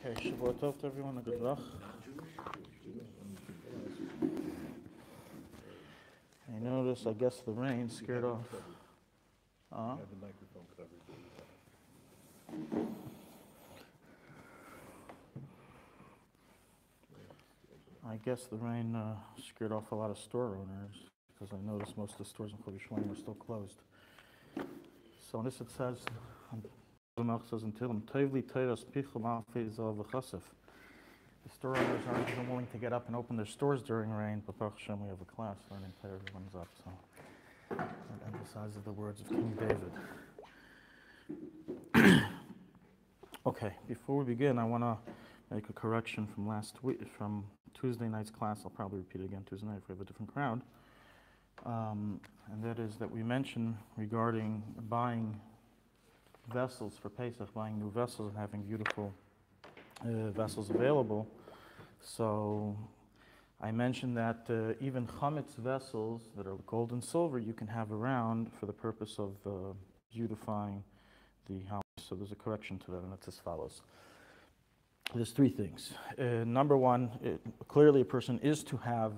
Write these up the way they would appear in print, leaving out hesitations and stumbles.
Okay, Shabbat Tov to everyone, a good luck. I noticed, I guess the rain scared off. I guess the rain scared off a lot of store owners, because I noticed most of the stores in Yerushalayim are still closed. So this it says, the store owners aren't even willing to get up and open their stores during rain, but Baruch Hashem, we have a class learning Torah, everyone's up, so that emphasizes the words of King David. Okay, before we begin, I want to make a correction from last week, from Tuesday night's class. I'll probably repeat it again Tuesday night if we have a different crowd. And that is that we mentioned regarding buying vessels for Pesach, buying new vessels and having beautiful vessels available. So I mentioned that even chametz vessels that are gold and silver you can have around for the purpose of beautifying the house. So there's a correction to that, and it's as follows. There's three things. Number one, clearly a person is to have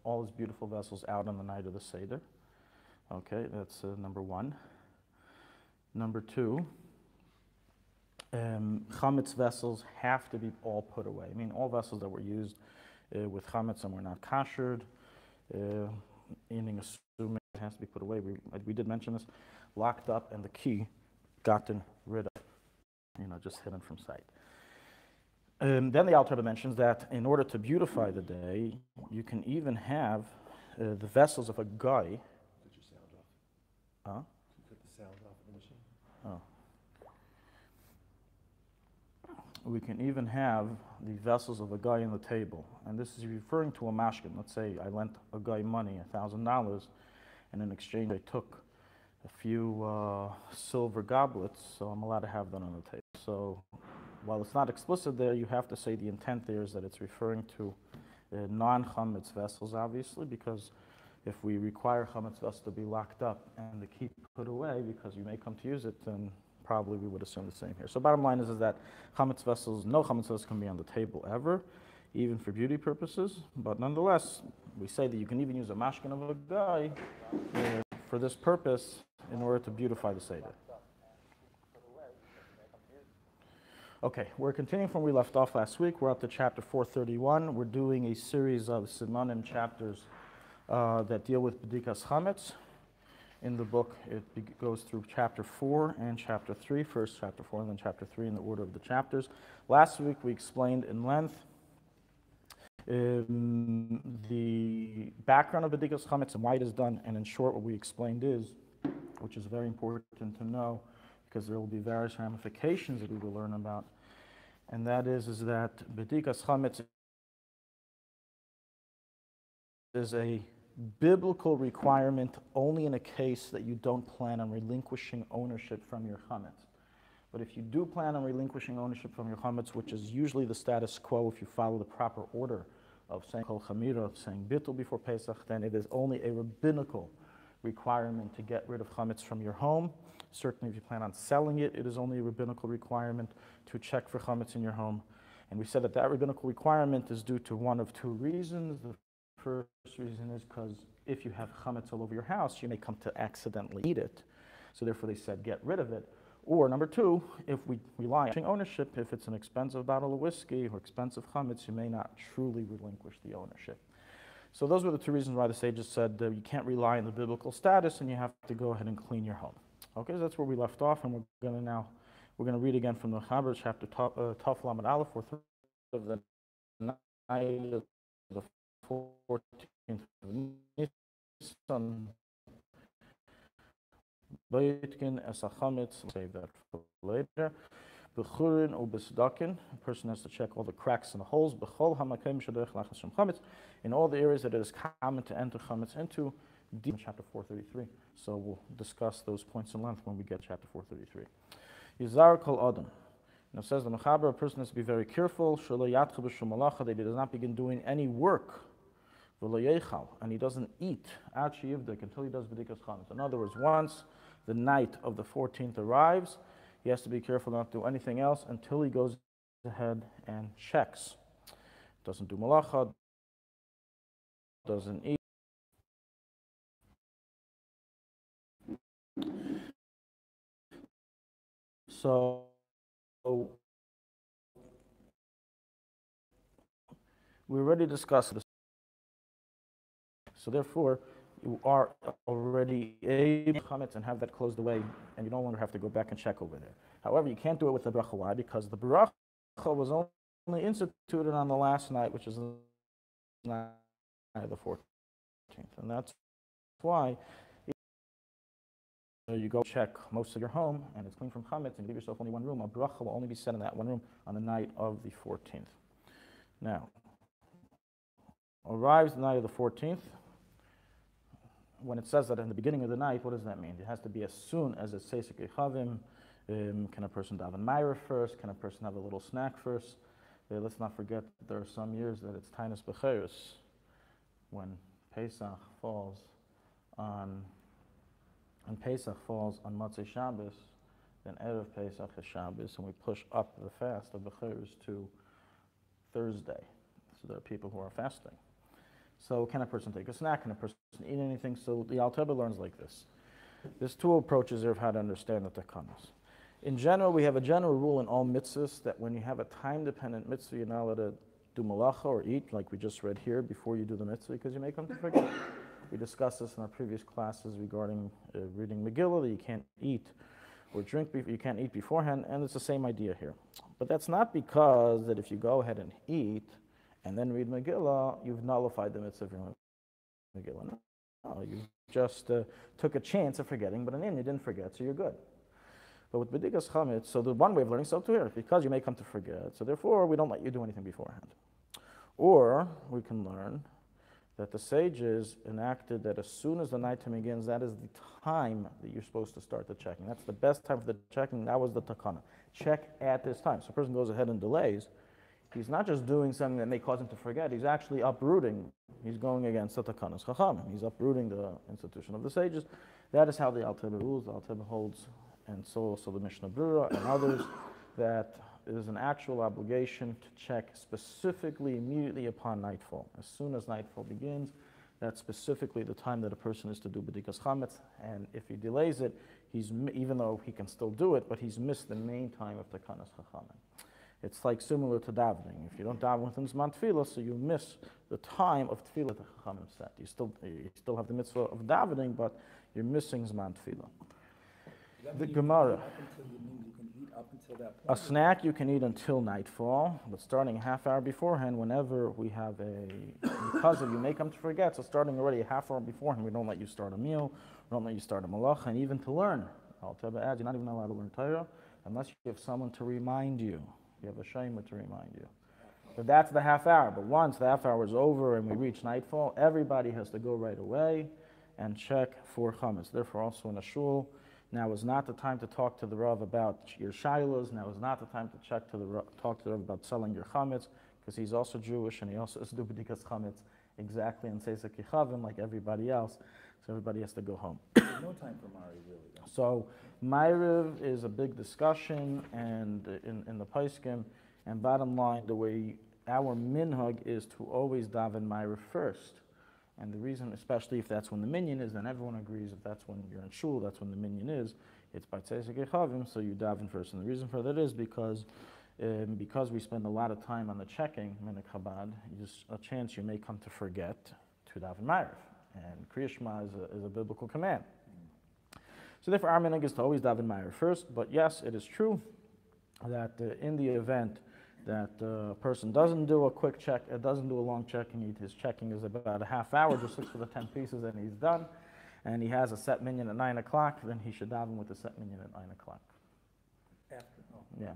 all his beautiful vessels out on the night of the Seder. Okay, that's number one. Number two, chametz vessels have to be all put away. I mean, all vessels that were used with chametz and were not kashered, meaning assuming it has to be put away. We did mention this, locked up and the key gotten rid of, just hidden from sight. Then the Alte mentions that in order to beautify the day, you can even have the vessels of a guy. Did your sound off? Huh? You cut the sound off of the machine? Oh. We can even have the vessels of a guy on the table. And this is referring to a mashkin. Let's say I lent a guy money, $1,000, and in exchange I took a few silver goblets, so I'm allowed to have that on the table. So while it's not explicit there, you have to say the intent there is that it's referring to non-chametz vessels, obviously, because if we require chametz vessels to be locked up and the key put away because you may come to use it, then probably we would assume the same here. So bottom line is that chametz vessels, no chametz vessels can be on the table ever, even for beauty purposes. But nonetheless, we say that you can even use a mashkin of a guy for this purpose in order to beautify the Seder. Okay, we're continuing from where we left off last week. We're up to chapter 431. We're doing a series of simanim chapters that deal with bedikas chametz. In the book, it goes through chapter 4 and chapter 3. First chapter 4 and then chapter 3 in the order of the chapters. Last week we explained in length the background of bedikas chametz and why it is done. And in short, what we explained is, which is very important to know, because there will be various ramifications that we will learn about, and that is that bedikas chametz is a biblical requirement only in a case that you don't plan on relinquishing ownership from your chametz. But if you do plan on relinquishing ownership from your chametz, which is usually the status quo if you follow the proper order of saying kol chamira, saying bittul before Pesach, then it is only a rabbinical requirement to get rid of chametz from your home. Certainly if you plan on selling it, it is only a rabbinical requirement to check for chametz in your home. And we said that that rabbinical requirement is due to one of two reasons. The first reason is because if you have chametz all over your house, you may come to accidentally eat it. So therefore they said get rid of it. Or number two, if we rely on ownership, if it's an expensive bottle of whiskey or expensive chametz, you may not truly relinquish the ownership. So those were the two reasons why the sages said you can't rely on the biblical status and you have to go ahead and clean your home. Okay, so that's where we left off, and we're going to read again from the Chabad, chapter Taf Lamed Aleph, 4th of the night of the 14th of Nisan. Bayitkin esachametz, save that for later. Bechurin or besdakin, a person has to check all the cracks and the holes. Bechol hamakim shadech lachas shem chametz, in all the areas that it is common to enter chametz into. In chapter 433. So we'll discuss those points in length when we get chapter 433. Yizar kol adam. Now it says the Mechaber, a person has to be very careful. Shelo yatcha b'shum malacha, that he does not begin doing any work. V'lo yechal, and he doesn't eat ad sheyivdik until he does bedikas chametz. In other words, once the night of the 14th arrives, he has to be careful not to do anything else until he goes ahead and checks. Doesn't do malacha, doesn't eat. So we already discussed this. So therefore, you are already able to chametz and have that closed away, and you no longer have to go back and check over there. However, you can't do it with the bracha. Why? Because the bracha was only instituted on the last night, which is the night of the 14th. And that's why you go check most of your home, and it's clean from chametz, and you leave yourself only one room. A bracha will only be said in that one room on the night of the 14th. Now, arrives the night of the 14th. When it says that in the beginning of the night, what does that mean? It has to be as soon as it says chavim. Can a person daven Meirah first? Can a person have a little snack first? Let's not forget that there are some years that it's Tainas Becheres, when Pesach falls on Motzei Shabbos, then Erev Pesach is Shabbos, and we push up the fast of Becheres to Thursday. So there are people who are fasting. So can a person take a snack? Can a person eat anything? So the Alte learns like this. There's two approaches here of how to understand the takanos. In general, we have a general rule in all mitzvahs that when you have a time-dependent mitzvah, you're not allowed to do malacha or eat, like we just read here, before you do the mitzvah, because you may come to forget. We discussed this in our previous classes regarding reading Megillah, that you can't eat or drink, you can't eat beforehand, and it's the same idea here. But that's not because that if you go ahead and eat and then read Megillah, you've nullified the mitzvah of your Megillah. No, you just took a chance of forgetting, but in the end you didn't forget, so you're good. But with B'dikas Chametz, so the one way of learning, so too here, because you may come to forget, so therefore we don't let you do anything beforehand. Or we can learn that the sages enacted that as soon as the nighttime begins, that is the time that you're supposed to start the checking. That's the best time for the checking. That was the takana. Check at this time. So a person goes ahead and delays. He's not just doing something that may cause him to forget. He's actually uprooting. He's going against the takanas chachamim. He's uprooting the institution of the sages. That is how the Alte rules. The Alte holds, and so also the Mishnah Brura and others, that it is an actual obligation to check specifically immediately upon nightfall. As soon as nightfall begins, that's specifically the time that a person is to do b'dikas chametz. And if he delays it, even though he can still do it, but he's missed the main time of takanas chachamim. It's like similar to davening. If you don't daven within Zman Tefillah, so you miss the time of Tefillah the chachamim set. You still have the mitzvah of davening, but you're missing Zman Tefillah. The Gemara. A snack you can eat until nightfall, but starting a half hour beforehand, whenever we have because of you may come to forget, so starting already a half hour beforehand, we don't let you start a meal, we don't let you start a malacha, and even to learn. Alte adds, you're not even allowed to learn Torah unless you have someone to remind you. You have a shema to remind you. So that's the half hour, but once the half hour is over and we reach nightfall, everybody has to go right away and check for chametz. Therefore, also in a shul, now is not the time to talk to the Rav about your shilas. Now is not the time to talk to the Rav about selling your chametz, because he's also Jewish and he also is do b'dikas chametz exactly in Seisek Yechavim like everybody else. So everybody has to go home. There's no time for Mari, really. Though. So Ma'ariv is a big discussion, and in the poskim. And bottom line, the way our minhag is to always daven Ma'ariv first. And the reason, especially if that's when the minyan is, then everyone agrees if that's when you're in shul, that's when the minyan is. It's by Tzesek Echavim, so you daven first. And the reason for that is because we spend a lot of time on the checking, in Chabad, there's a chance you may come to forget to daven Ma'ariv. And Kriya Shema is a biblical command. So therefore, our minhag is to always daven Ma'ariv first. But yes, it is true that in the event that a person doesn't do a quick check, doesn't do a long checking, his checking is about a half hour, just looks for the 10 pieces and he's done, and he has a set minyan at 9 o'clock, then he should daven with the set minyan at 9 o'clock. After, oh. Yeah,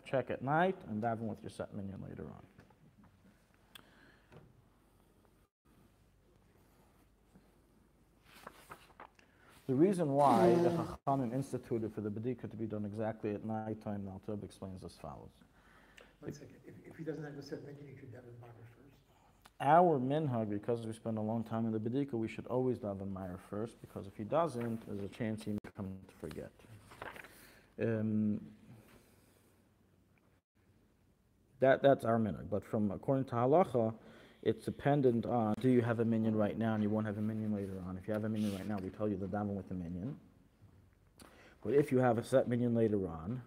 check at night and daven with your set minyan later on. The reason why the Chachamim instituted for the B'dika to be done exactly at night time, the Rebbe explains as follows. One second. If he doesn't have a set minyan, he should daven Ma'ariv first. Our minhag, because we spend a long time in the B'dika, we should always daven Ma'ariv first, because if he doesn't, there's a chance he may come to forget. That's our minhag. But according to halacha, it's dependent on, do you have a minyan right now and you won't have a minyan later on. If you have a minyan right now, we tell you to daven with the minyan. But if you have a set minyan later on,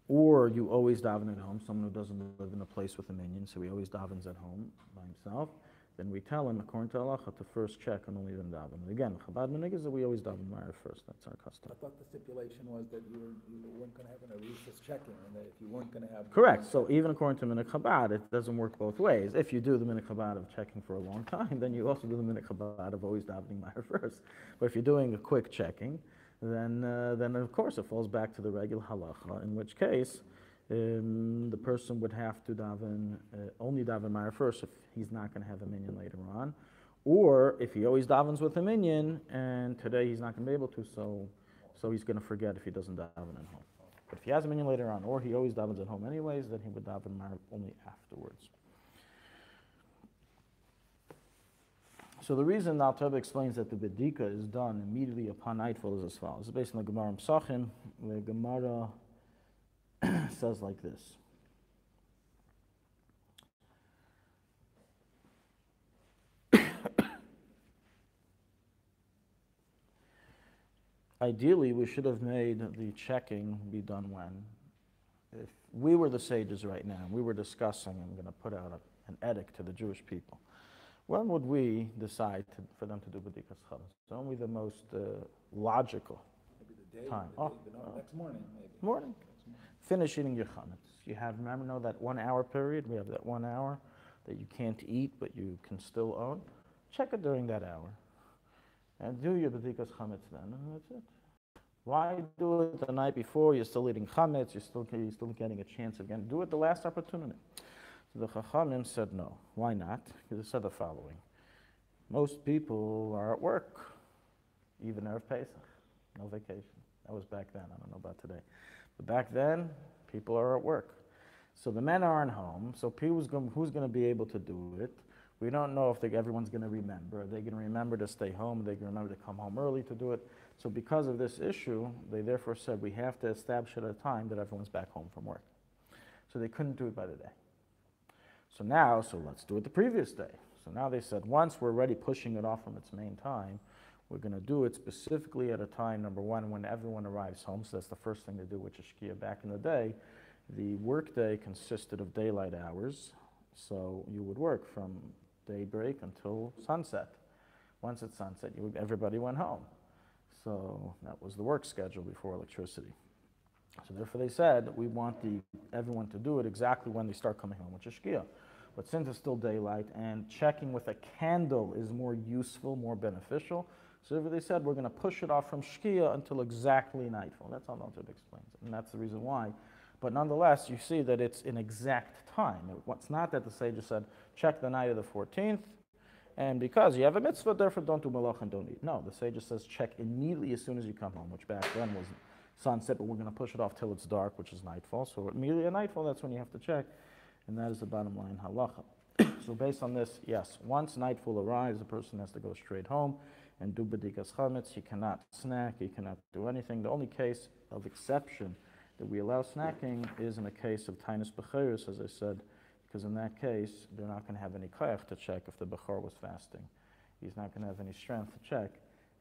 or you always daven at home, someone who doesn't live in a place with a minyan, so he always davens at home by himself, then we tell him, according to halacha, to first check and only then daven. And again, Chabad minhag is that we always daven Ma'ariv first. That's our custom. I thought the stipulation was that you weren't gonna have an Aruch checking, and that if you weren't gonna have. Correct. So even according to minhag Chabad, it doesn't work both ways. If you do the minhag Chabad of checking for a long time, then you also do the minhag Chabad of always davening Ma'ariv first. But if you're doing a quick checking, then of course it falls back to the regular halacha, in which case the person would have to daven, only daven Ma'ariv first if he's not going to have a minyan later on, or if he always davens with a minyan and today he's not going to be able to, so he's going to forget if he doesn't daven at home. But if he has a minyan later on, or he always davens at home anyways, then he would daven Ma'ariv only afterwards. So the reason Alte explains that the bedika is done immediately upon nightfall is as follows. It's based on the Gemara Pesachim. The Gemara says like this. Ideally, we should have made the checking be done when? If we were the sages right now, we were discussing, I'm going to put out an edict to the Jewish people. When would we decide for them to do B'dikas Chabad? It's only the most logical Maybe the day, time. Next morning, maybe. Morning. Finish eating your chametz. You have, remember that 1 hour period? We have that 1 hour that you can't eat, but you can still own. Check it during that hour. And do your B'dikas Chametz then, and that's it. Why do it the night before? You're still eating chametz, you're still getting a chance again. Do it the last opportunity. So the Chachamim said no. Why not? Because it said the following. Most people are at work, even Erev Pesach, no vacation. That was back then, I don't know about today. But back then, people are at work. So the men aren't home, so who's going to be able to do it? We don't know if everyone's going to remember. Are they going to remember to stay home? Are they going to remember to come home early to do it? So because of this issue, they therefore said we have to establish at a time that everyone's back home from work. So they couldn't do it by the day. So let's do it the previous day. So now they said, once we're already pushing it off from its main time, we're going to do it specifically at a time, number one, when everyone arrives home. So that's the first thing to do, which is Shkia. Back in the day, the workday consisted of daylight hours. So you would work from daybreak until sunset. Once it's sunset, everybody went home. So that was the work schedule before electricity. So therefore they said, we want everyone to do it exactly when they start coming home, which is Shkia. But since it's still daylight and checking with a candle is more useful, more beneficial, so they said we're going to push it off from Shkia until exactly nightfall. That's how Alte explains it, and that's the reason why. But nonetheless, you see that it's an exact time. It's not that the sages said, check the night of the 14th, and because you have a mitzvah, therefore don't do malach and don't eat. No, the sages says check immediately as soon as you come home, which back then was sunset, but we're going to push it off till it's dark, which is nightfall. So immediately at nightfall, that's when you have to check, and that is the bottom line halacha. So based on this, yes, once nightfall arrives, the person has to go straight home and do b'dikas chametz. He cannot snack, he cannot do anything. The only case of exception that we allow snacking is in a case of tainus b'cherus, as I said, because in that case, they're not going to have any koyach to check if the bechor was fasting. He's not going to have any strength to check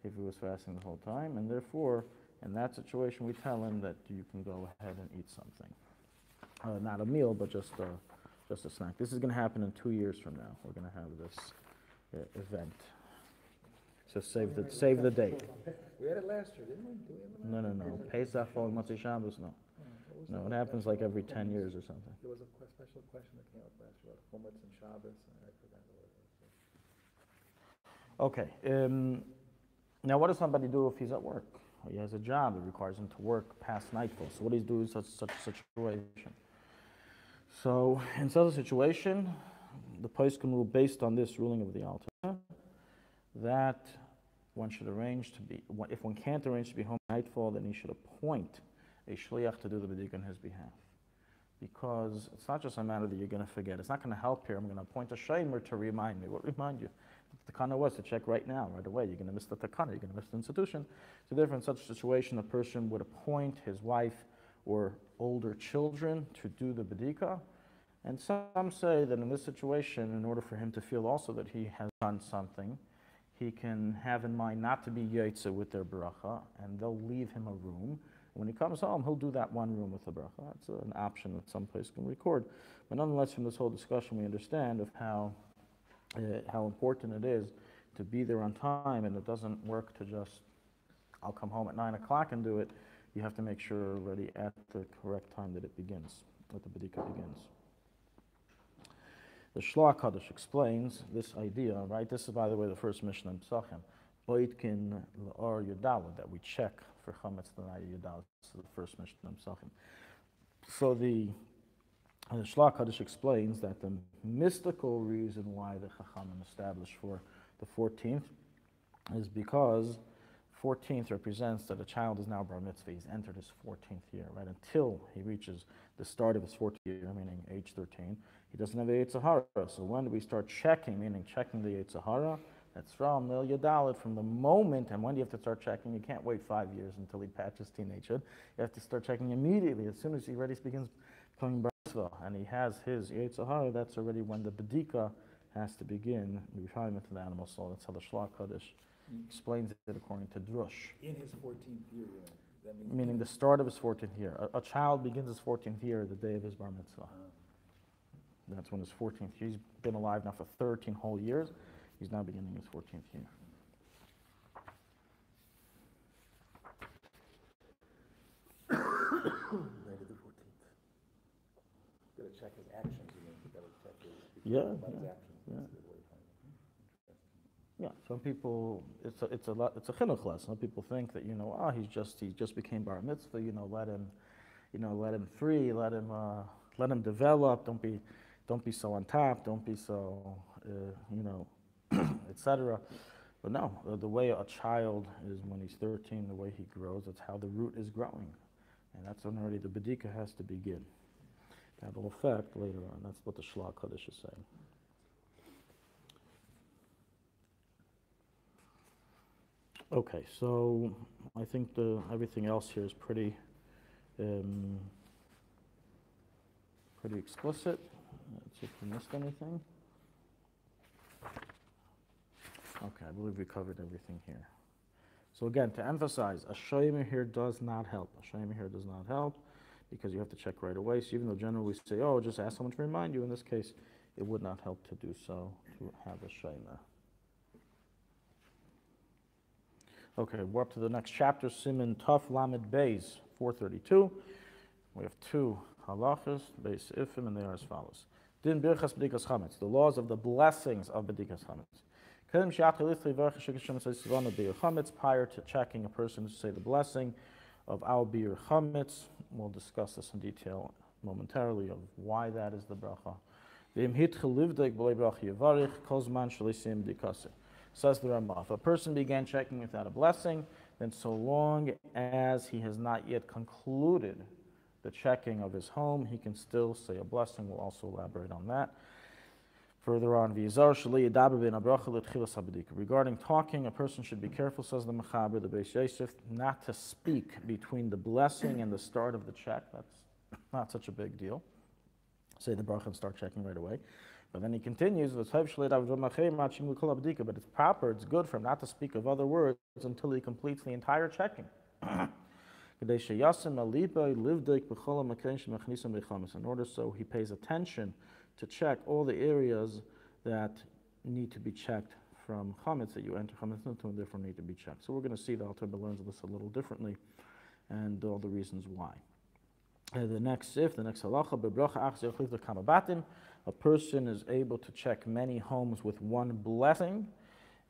if he was fasting the whole time, and therefore, in that situation, we tell him that you can go ahead and eat something. Not a meal, but just a snack. This is going to happen in 2 years from now. We're going to have this event. So save the date. We had it last year, didn't we? No. Pesach following Motzei Shabbos, no. No, it happens like every 10 years or something. There was a special question that came up last year about Chumetz and Shabbos, and I forgot what it was. Okay. Now, what does somebody do if he's at work? Or he has a job that requires him to work past nightfall. So what do you do in such a situation? So in such a situation, the poskim rule based on this ruling of the Alte that one should arrange to be, if one can't arrange to be home at nightfall, then he should appoint a shliach to do the b'dik on his behalf. Because it's not just a matter that you're going to forget. It's not going to help here. I'm going to appoint a shamer to remind me. What remind you? The takana was to check right now, right away. You're going to miss the takana. You're going to miss the institution. So therefore, in such a situation, a person would appoint his wife or older children to do the b'dika, And some say that in this situation, in order for him to feel also that he has done something, he can have in mind not to be yotze with their bracha, and they'll leave him a room. When he comes home, he'll do that one room with the bracha. That's an option that some place can record. But nonetheless, from this whole discussion, we understand of how important it is to be there on time, and it doesn't work to just, I'll come home at 9 o'clock and do it. You have to make sure you're ready at the correct time that it begins, that the bedika begins. The Shloach Kaddish explains this idea, right? This is, by the way, the first Mishnah in Pesachim. Boitkin l'or Yudalad, that we check for chametz the night of Yudalad. This is the first Mishnah in Pesachim. So the Shloach Kaddish explains that the mystical reason why the Chachamim established for the 14th is because 14th represents that a child is now bar mitzvah. He's entered his 14th year, right? Until he reaches the start of his 14th year, meaning age 13, he doesn't have a Yetzer Hara. So when do we start checking, meaning checking the Yetzer Hara? That's from Mil Yadalit, from the moment. And when do you have to start checking? You can't wait 5 years until he patches teenagehood. You have to start checking immediately. As soon as he already begins becoming bar mitzvah and he has his Yetzer Hara, that's already when the bedika has to begin, the refinement of the animal soul. That's how the Shloach Kaddish explains it according to Drush. In his 14th year, that means Meaning the start of his 14th year. A child begins his 14th year the day of his bar mitzvah. That's when his 14th year. He's been alive now for 13 whole years. He's now beginning his 14th year. right at the 14th. Got to check his actions. You got to check his actions. Yeah. Yeah, some people, it's a chinuch lesson. Some people think that, he just became bar mitzvah, let him free, let him develop, don't be so on top, don't be so, etc. But no, the way a child is when he's 13, the way he grows, that's how the root is growing. And that's when already the bedika has to begin. That will affect later on. That's what the Shloach Kaddish is saying. Okay, so I think everything else here is pretty explicit. Let's see if we missed anything. Okay, I believe we covered everything here. So again, to emphasize, a shomer here does not help. A shomer here does not help because you have to check right away. So even though generally we say, just ask someone to remind you, in this case, it would not help to do so, to have a shomer. Okay, we're up to the next chapter, Siman Taf Lamed Bais, 432. We have two halachas, Bais Ifim, and they are as follows. Din Birchas B'dikas Chametz, the laws of the blessings of B'dikas Chametz. Prior to checking, a person to say the blessing of Al Bir Chametz. We'll discuss this in detail momentarily of why that is the bracha. Says the Rambam, if a person began checking without a blessing, then so long as he has not yet concluded the checking of his home, he can still say a blessing. We'll also elaborate on that. Further on, regarding talking, a person should be careful, says the Mechaber, the Bais Yosef, not to speak between the blessing and the start of the check. That's not such a big deal. Say the bracha and start checking right away. But then he continues, but it's proper, it's good for him not to speak of other words until he completes the entire checking. In order so he pays attention to check all the areas that need to be checked from chametz, that you enter chametz into, and therefore need to be checked. So we're going to see the Alte learns this a little differently and all the reasons why. The next halacha, a person is able to check many homes with one blessing.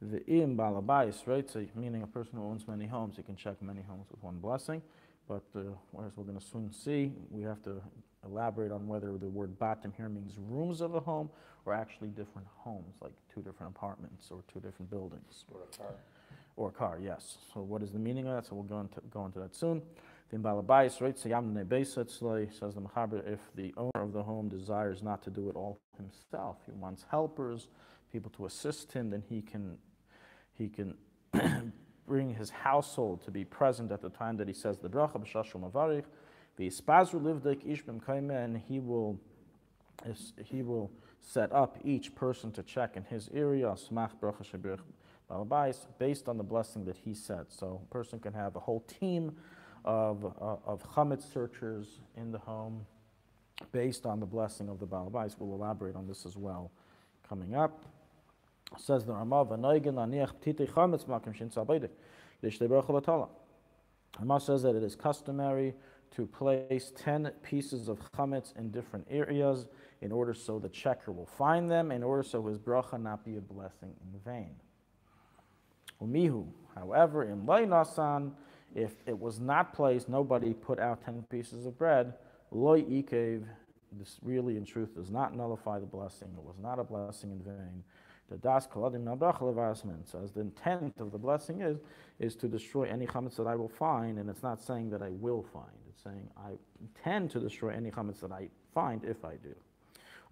The im balabais, right? So meaning a person who owns many homes, he can check many homes with one blessing. But as we're going to soon see, we have to elaborate on whether the word batim here means rooms of a home or actually different homes, like two different apartments or two different buildings. Or a car. Or a car, yes. So what is the meaning of that? So we'll go into that soon. The balabais, right? Says the Mechaber, if the owner of the home desires not to do it all himself, he wants helpers, people to assist him, then he can bring his household to be present at the time that he says the bracha b'shashul mavarich. The ispazru livdek ish b'mkayme, and he will he will set up each person to check in his area, smach bracha shebirch Bais, based on the blessing that he said. So a person can have a whole team of chametz searchers in the home based on the blessing of the Bais. We'll elaborate on this as well coming up. Says the Ramah, "V'noigen laniach ptitei chametz makim shin tzabeidik, yishtei bracha l'tala." Ramah says that it is customary to place 10 pieces of chametz in different areas in order so the checker will find them, in order so his bracha not be a blessing in vain. Umihu, however, in lay nasan, if it was not placed, nobody put out 10 pieces of bread, loy ikev, this really in truth does not nullify the blessing, it was not a blessing in vain. The das koladim nabrach levasmin says the intent of the blessing is to destroy any chametz that I will find, and it's not saying that I will find, it's saying I intend to destroy any chametz that I find if I do.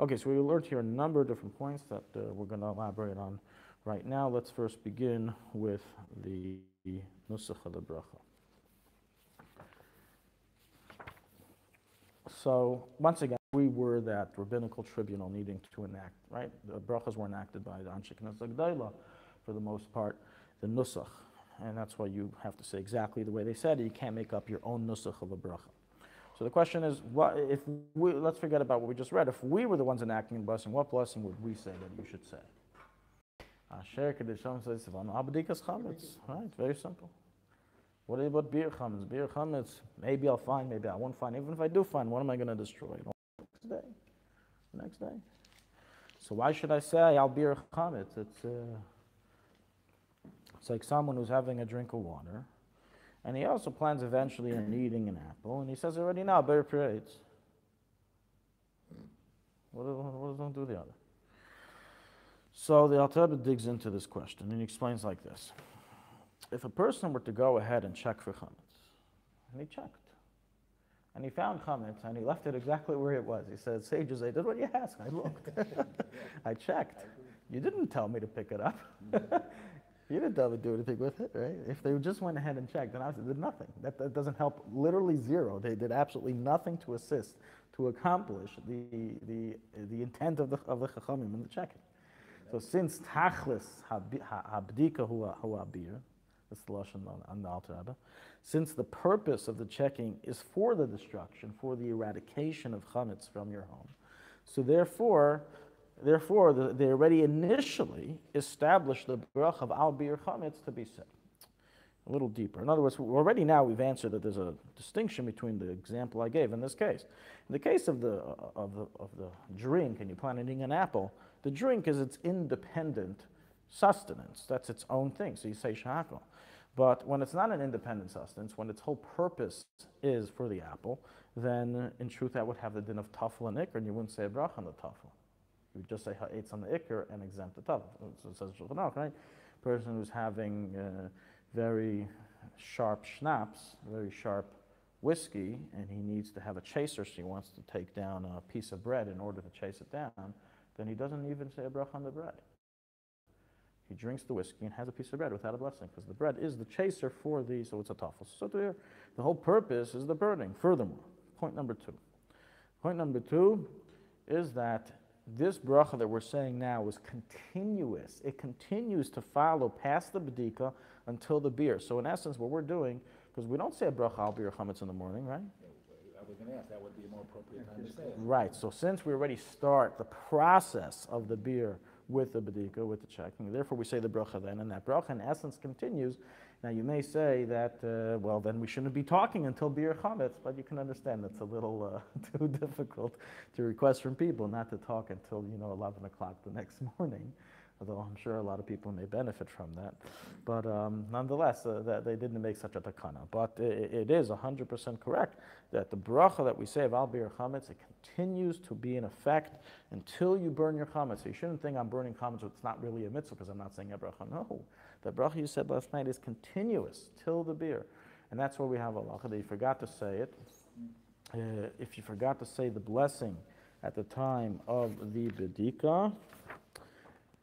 Okay, so we learned here a number of different points that we're going to elaborate on right now. Let's first begin with the nusach of the bracha. So, once again, we were that rabbinical tribunal needing to enact, right? The brachas were enacted by the Anshe Knesset G'dayla, for the most part, the nusach. And that's why you have to say exactly the way they said it. You can't make up your own nusach of a bracha. So the question is, let's forget about what we just read. If we were the ones enacting the blessing, what blessing would we say that you should say? Asher Kedesham says, right, very simple. What about beer chametz? Beer chametz, maybe I'll find, maybe I won't find. Even if I do find, what am I going to destroy? The next day. So why should I say I'll beer chametz? It's like someone who's having a drink of water, and he also plans eventually on eating an apple, and he says already now, bear parades. What does one do the other? So the Alte digs into this question, and he explains like this. If a person were to go ahead and check for chametz, and he checked, and he found chametz, and he left it exactly where it was. He said, sages, I did what you asked. I looked. I checked. You didn't tell me to pick it up. You didn't tell me to do anything with it, right? If they just went ahead and checked, then I did nothing. That doesn't help, literally zero. They did absolutely nothing to assist, to accomplish the intent of the chachamim in the checking. So since tachlis habdika hu abir, that's the lashon on the Alte Rebbe, since the purpose of the checking is for the destruction, for the eradication of chametz from your home, so therefore, they already initially established the brach of al bir chametz to be said. A little deeper. In other words, already now we've answered that there's a distinction between the example I gave in this case. In the case of the drink, and you plan on eating an apple, the drink is its independent sustenance. That's its own thing. So you say shahakal. But when it's not an independent sustenance, when its whole purpose is for the apple, then in truth that would have the din of tafel and ikr, and you wouldn't say a brach on the tafel. You would just say ha'etz on the ikr and exempt the tafel. So it says Shulchan, right? Person who's having very sharp schnapps, very sharp whiskey, and he needs to have a chaser, so he wants to take down a piece of bread in order to chase it down, then he doesn't even say a brach on the bread. He drinks the whiskey and has a piece of bread without a blessing, because the bread is the chaser for so it's a tafel. So the whole purpose is the burning. Furthermore, point number two. Point number two is that this bracha that we're saying now is continuous. It continues to follow past the bedika until the beer. So in essence, what we're doing, because we don't say a bracha al beer chametz in the morning, right? I was going to ask, that would be a more appropriate time to say it. Right. So since we already start the process of the beer with the bedika, with the checking, therefore we say the bracha then, and that bracha in essence continues. Now you may say that, well, then we shouldn't be talking until beer chametz, but you can understand that's a little too difficult to request from people not to talk until 11 o'clock the next morning. Although I'm sure a lot of people may benefit from that. But nonetheless, that they didn't make such a takana. But it is 100% correct that the bracha that we say of al bir chametz, it continues to be in effect until you burn your chametz. So you shouldn't think I'm burning chametz, it's not really a mitzvah because I'm not saying a bracha. No, the bracha you said last night is continuous till the beer. And that's where we have halacha that you forgot to say it. If you forgot to say the blessing at the time of the bedika,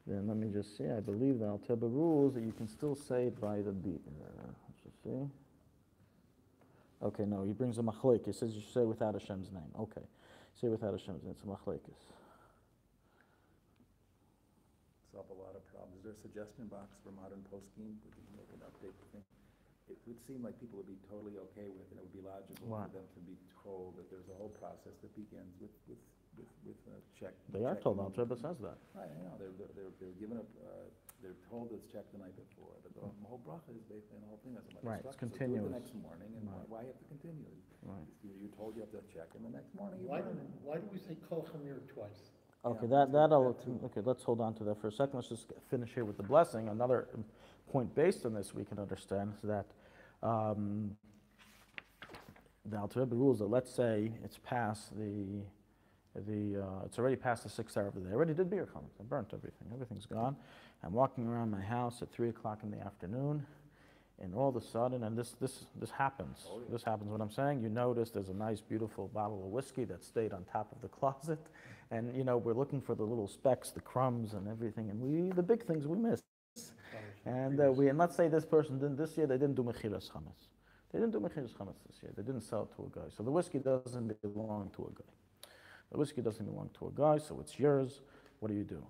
then let me just see. I believe the Alte rules that you can still say it by the beer. Let's just see. Okay, no, he brings a machloek. He says you should say it without Hashem's name. Okay. Say without Hashem, it's a machlekes. Solve a lot of problems. Is there a suggestion box for modern poskim? Would you make an update thing? It would seem like people would be totally okay with it. It would be logical for them to be told that there's a whole process that begins with a check. They are told. Alte Rebbe says that. Right, I know. They're given up. They're told it's checked the night before, but the whole bracha is based on the whole thing. Right, it's So do continuous. it the next morning, and why you have to continue? Right. You're told you have to check, and the next morning you Why burn it. why do we say kol chamir twice? Okay, Yeah, okay, let's hold on to that for a second. Let's just finish here with the blessing. Another point based on this we can understand is that the Alte Rebbe rules that, let's say it's past it's already past the 6th hour of the day. I already did beer chametz. I burnt everything. Everything's gone. I'm walking around my house at 3 o'clock in the afternoon, and all of a sudden, and this happens. Oh, yeah. This happens. What I'm saying, you notice there's a nice, beautiful bottle of whiskey that stayed on top of the closet, and we're looking for the little specks, the crumbs, and everything, and the big things we miss. And let's say this person didn't this year. They didn't do mechiras chametz. They didn't do mechiras chametz this year. They didn't sell it to a guy. So the whiskey doesn't belong to a guy. The whiskey doesn't belong to a guy, so it's yours. What do you do?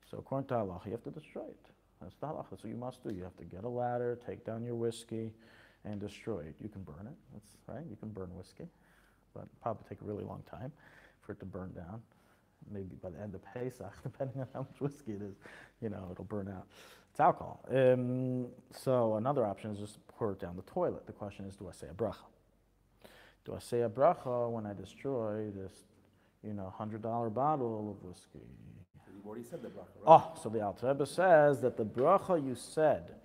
So according to halacha, you have to destroy it. That's the halacha. That's what you must do. You have to get a ladder, take down your whiskey, and destroy it. You can burn it. That's right. You can burn whiskey, but it'll probably take a really long time for it to burn down. Maybe by the end of Pesach, depending on how much whiskey it is, it'll burn out. It's alcohol. So another option is just pour it down the toilet. The question is, do I say a bracha? Do I say a bracha when I destroy this, $100 bottle of whiskey? You've already said the bracha, right? Oh, so the Alte Rebbe says that the bracha you said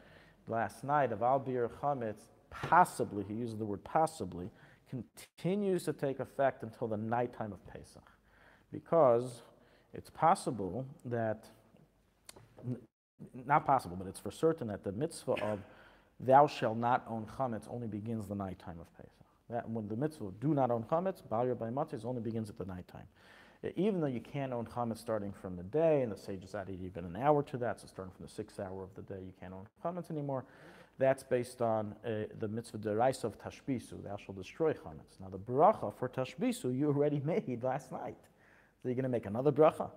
last night of Al Bir Chametz, possibly, he uses the word possibly, continues to take effect until the nighttime of Pesach. Because it's possible that, not possible, but it's for certain that the mitzvah of thou shalt not own chametz only begins the nighttime of Pesach. That when the mitzvah do not own chametz, Ba'ir by matzah, only begins at the nighttime. Even though you can't own chametz starting from the day, and the sages added even an hour to that, so starting from the 6th hour of the day, you can't own chametz anymore. That's based on the mitzvah deraisa of tashbisu, thou shalt destroy chametz. Now the bracha for tashbisu you already made last night. So you're going to make another bracha.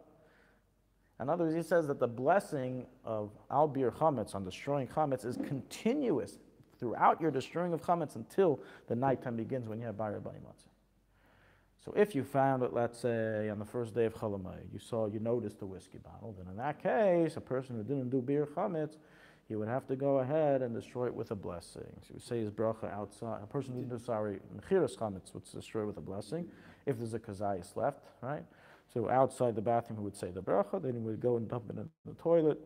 In other words, he says that the blessing of al bir chametz on destroying chametz is continuous throughout your destroying of chametz until the nighttime begins when you have Ba'ir by matzah. So if you found it, let's say, on the first day of Chol Hamoed, you noticed the whiskey bottle, then in that case, a person who didn't do bir chametz, he would have to go ahead and destroy it with a blessing. So he would say his bracha outside. A person who didn't do mechiras chametz would destroy it with a blessing. If there's a kazayis left, right? So outside the bathroom, he would say the bracha, then he would go and dump it in the toilet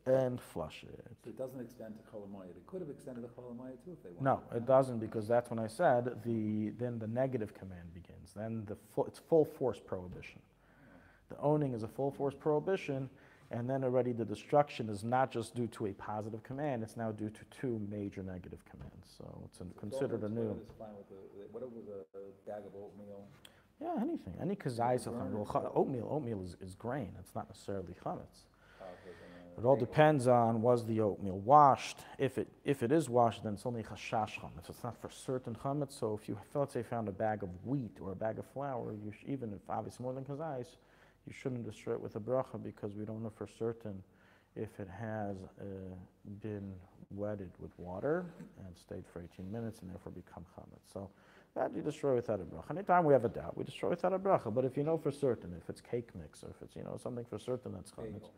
and flush it. So it doesn't extend to Chol Hamoed. It could have extended to Chol Hamoed too if they wanted. No, it doesn't, because that's when I said then the negative command begins. Then it's full force prohibition. The owning is a full force prohibition, and then already the destruction is not just due to a positive command, it's now due to 2 major negative commands. So it's considered a new. What was a bag of oatmeal? Yeah, anything. Any kazayis of oatmeal is grain. It's not necessarily chametz. It all depends on, was the oatmeal washed? If it is washed, then it's only chashash chametz. It's not for certain chametz. So if you, let's say, found a bag of wheat or a bag of flour, even if obviously more than kazayis, you shouldn't destroy it with a bracha, because we don't know for certain if it has been wetted with water and stayed for 18 minutes and therefore become chametz. So that you destroy without a bracha. Anytime we have a doubt, we destroy without a bracha. But if you know for certain, if it's cake mix or if it's something for certain that's chametz,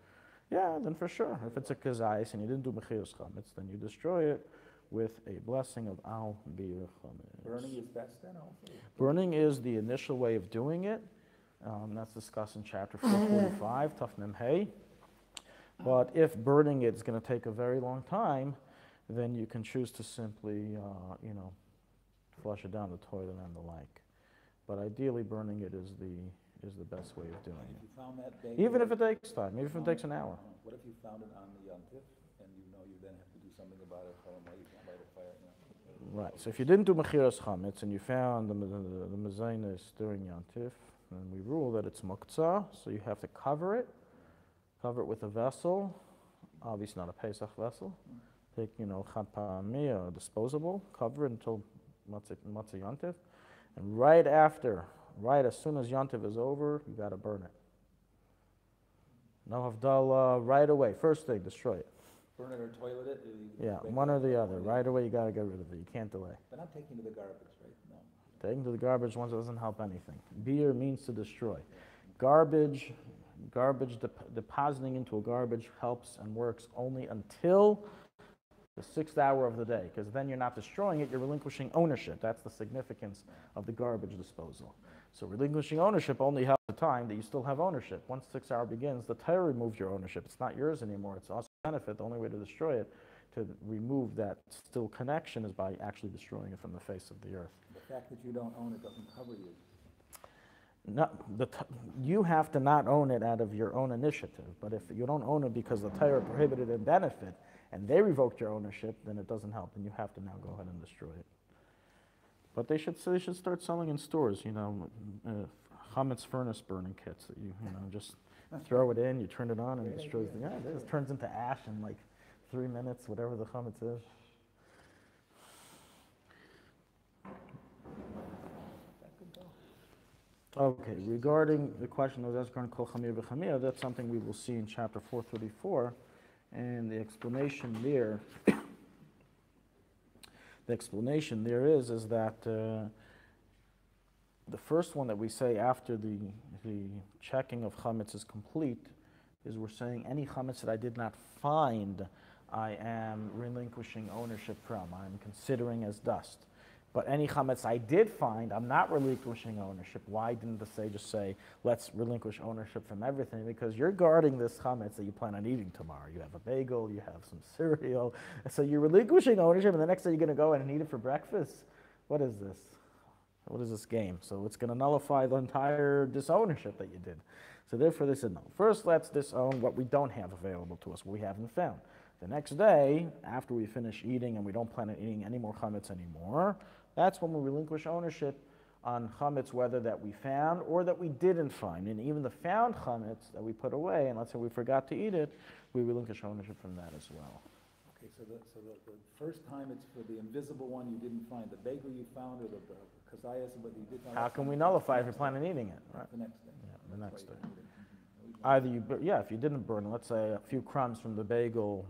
yeah, then for sure. If it's a kazayis and you didn't do mechiras chametz, then you destroy it with a blessing of al bir chametz. Burning is best then also? Burning is the initial way of doing it. That's discussed in chapter 445, Taf Mem Hey. But if burning it's going to take a very long time, then you can choose to simply, flush it down the toilet and the like. But ideally, burning it is the best way of doing If it. you found that bag, Even if it takes time, even if it takes an hour. What if you found it on the Yontif and you know you then have to do something about it? Chol Hamoed, you can't light a fire. Right. So if you didn't do mechiras chametz and you found the mezainis during Yontif, then we rule that it's muktzah. So you have to cover it with a vessel. Obviously not a Pesach vessel. Take chad pa'ami, a disposable. Cover it until matzah Yontif, and right after Right as soon as Yontiv is over, you got to burn it. No Havdalah, right away. First thing, destroy it. Burn it or toilet it? Yeah, one or the other. Right away, you got to get rid of it. You can't delay. But not taking to the garbage, right? No. Taking to the garbage once doesn't help anything. Beer means to destroy. Garbage depositing into a garbage helps and works only until the 6th hour of the day, because then you're not destroying it, you're relinquishing ownership. That's the significance of the garbage disposal. So relinquishing ownership only helps the time that you still have ownership. Once 6th hour begins, the Torah removes your ownership. It's not yours anymore. It's also a benefit. The only way to destroy it, to remove that still connection, is by actually destroying it from the face of the earth. The fact that you don't own it doesn't cover you. No, you have to not own it out of your own initiative. But if you don't own it because the Torah prohibited a benefit and they revoked your ownership, then it doesn't help, and you have to now go ahead and destroy it. But they should start selling in stores, chametz furnace burning kits that you just throw it in, you turn it on, and it destroys the. Yeah, it just turns into ash in like 3 minutes, whatever the chametz is. Okay, regarding the question of Ezkar Kol Chamir B'Chamir, that's something we will see in chapter 434, and the explanation there is that the first one that we say after the checking of chametz is complete is we're saying any chametz that I did not find, I am relinquishing ownership from. I'm considering as dust. But any chametz I did find, I'm not relinquishing ownership. Why didn't the say just say, let's relinquish ownership from everything? Because you're guarding this chametz that you plan on eating tomorrow. You have a bagel, you have some cereal. So you're relinquishing ownership, and the next day you're going to go and eat it for breakfast? What is this? What is this game? So it's going to nullify the entire disownership that you did. So therefore they said, no. First, let's disown what we don't have available to us, what we haven't found. The next day, after we finish eating and we don't plan on eating any more chametz anymore, that's when we relinquish ownership on chametz, whether that we found or that we didn't find. And even the found chametz that we put away, and let's say we forgot to eat it, we relinquish ownership from that as well. Okay, so the first time it's for the invisible one you didn't find, the bagel you found, or the kazayas, but you did not. How can we nullify if you're planning on eating it? Right? The next day. Yeah, the next day. Either if you didn't burn it, let's say a few crumbs from the bagel,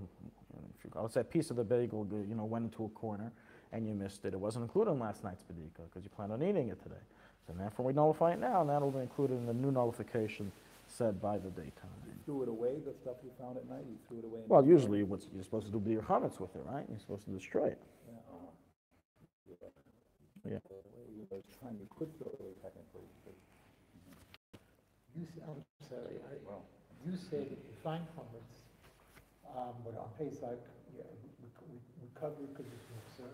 let's say a piece of the bagel, went into a corner, and you missed it. It wasn't included in last night's bedika because you planned on eating it today. So therefore we nullify it now, and that'll be included in the new nullification said by the daytime. You threw it away, the stuff you found at night? You threw it away? Well, usually what you're supposed to do with your chametz with it, right? You're supposed to destroy it. Yeah. You could throw it away technically. I'm sorry, you said if you find chametz, but on Pesach, we cover it because it's mixer,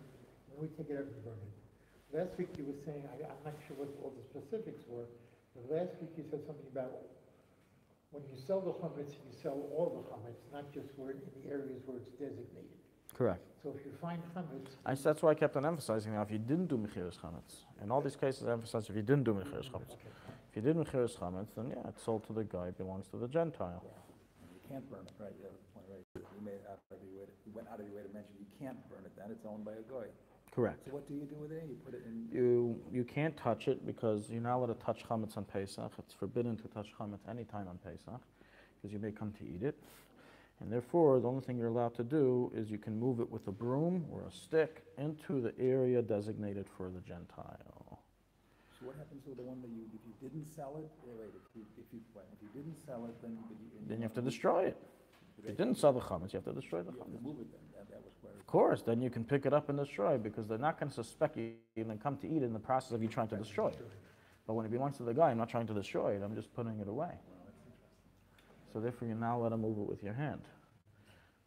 and we take it out and burn it. Last week you were saying, I'm not sure what all the specifics were, but last week you said something about when you sell the chametz, you sell all the chametz, not just in the areas where it's designated. Correct. So if you find chametz... That's why I kept on emphasizing now, if you didn't do mechiras chametz. In all these cases I emphasize if you didn't do mechiras chametz. Okay. If you did mechiras chametz, then yeah, it's sold to the guy, it belongs to the Gentile. Yeah. You can't burn it, right? Yeah, that's the point, right? You went out of your way to mention you can't burn it then, it's owned by a guy. Correct. So what do you do with it? You put it in... You can't touch it because you're not allowed to touch chametz on Pesach. It's forbidden to touch chametz any time on Pesach because you may come to eat it. And therefore, the only thing you're allowed to do is you can move it with a broom or a stick into the area designated for the Gentile. So what happens with the one that if you didn't sell it, if you didn't sell it, then you have to destroy it. If you didn't sell the chametz, you have to destroy the chametz. You have to move it then. That was where... Of course, then you can pick it up and destroy it because they're not going to suspect you and then come to eat it in the process of you trying to destroy it. But when it belongs to the guy, I'm not trying to destroy it, I'm just putting it away. So therefore, you're not allowed to move it with your hand.